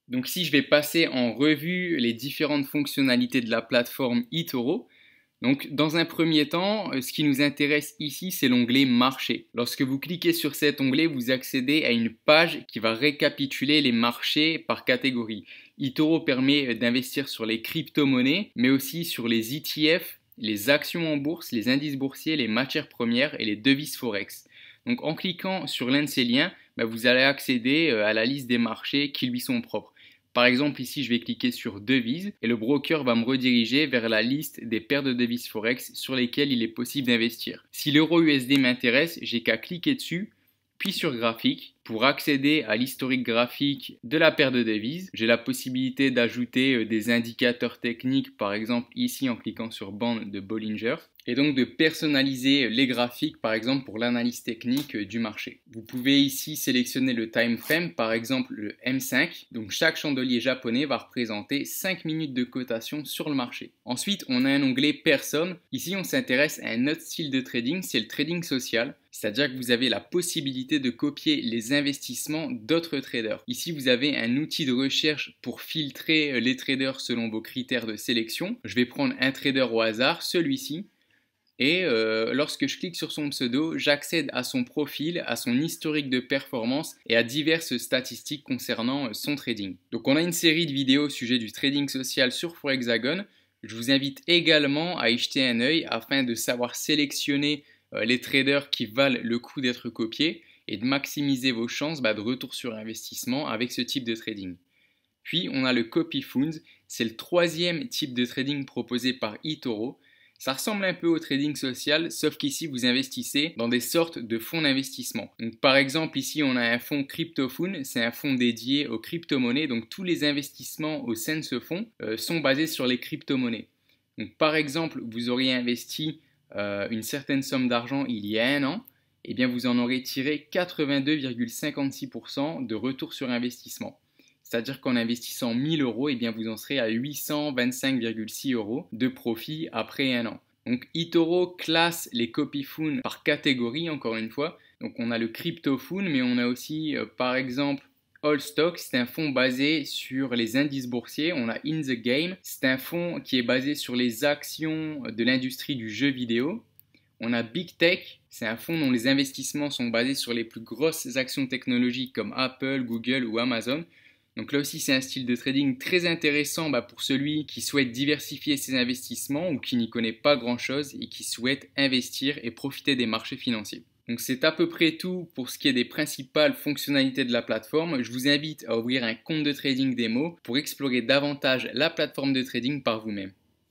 Donc ici, je vais passer en revue les différentes fonctionnalités de la plateforme eToro. Donc dans un premier temps, ce qui nous intéresse ici, c'est l'onglet marché. Lorsque vous cliquez sur cet onglet, vous accédez à une page qui va récapituler les marchés par catégorie. eToro permet d'investir sur les crypto-monnaies, mais aussi sur les ETF, les actions en bourse, les indices boursiers, les matières premières et les devises forex. Donc en cliquant sur l'un de ces liens, vous allez accéder à la liste des marchés qui lui sont propres. Par exemple, ici, je vais cliquer sur devises et le broker va me rediriger vers la liste des paires de devises Forex sur lesquelles il est possible d'investir. Si l'euro USD m'intéresse, j'ai qu'à cliquer dessus, puis sur graphique. Pour accéder à l'historique graphique de la paire de devises, j'ai la possibilité d'ajouter des indicateurs techniques, par exemple ici en cliquant sur bande de Bollinger, et donc de personnaliser les graphiques, par exemple pour l'analyse technique du marché. Vous pouvez ici sélectionner le time frame, par exemple le M5, donc chaque chandelier japonais va représenter 5 minutes de cotation sur le marché. Ensuite, on a un onglet personne. Ici, on s'intéresse à un autre style de trading, c'est le trading social. C'est-à-dire que vous avez la possibilité de copier les investissements d'autres traders. Ici, vous avez un outil de recherche pour filtrer les traders selon vos critères de sélection. Je vais prendre un trader au hasard, celui-ci. Et lorsque je clique sur son pseudo, j'accède à son profil, à son historique de performance et à diverses statistiques concernant son trading. Donc on a une série de vidéos au sujet du trading social sur Forexagon. Je vous invite également à y jeter un œil afin de savoir sélectionner les traders qui valent le coup d'être copiés et de maximiser vos chances de retour sur investissement avec ce type de trading. Puis on a le Copy Funds, c'est le troisième type de trading proposé par eToro. Ça ressemble un peu au trading social, sauf qu'ici vous investissez dans des sortes de fonds d'investissement. Donc, par exemple, ici on a un fonds CryptoFund, c'est un fonds dédié aux crypto-monnaies. Donc tous les investissements au sein de ce fonds sont basés sur les crypto-monnaies. Donc, par exemple, vous auriez investi une certaine somme d'argent il y a un an, et bien vous en aurez tiré 82,56% de retour sur investissement. C'est-à-dire qu'en investissant 1000 euros, et bien vous en serez à 825,6 euros de profit après un an. Donc eToro classe les copy funds par catégorie, encore une fois. Donc on a le crypto fund, mais on a aussi par exemple All Stock, c'est un fonds basé sur les indices boursiers. On a In the Game, c'est un fonds qui est basé sur les actions de l'industrie du jeu vidéo. On a Big Tech, c'est un fonds dont les investissements sont basés sur les plus grosses actions technologiques comme Apple, Google ou Amazon. Donc là aussi, c'est un style de trading très intéressant pour celui qui souhaite diversifier ses investissements ou qui n'y connaît pas grand-chose et qui souhaite investir et profiter des marchés financiers. Donc c'est à peu près tout pour ce qui est des principales fonctionnalités de la plateforme. Je vous invite à ouvrir un compte de trading démo pour explorer davantage la plateforme de trading par vous-même.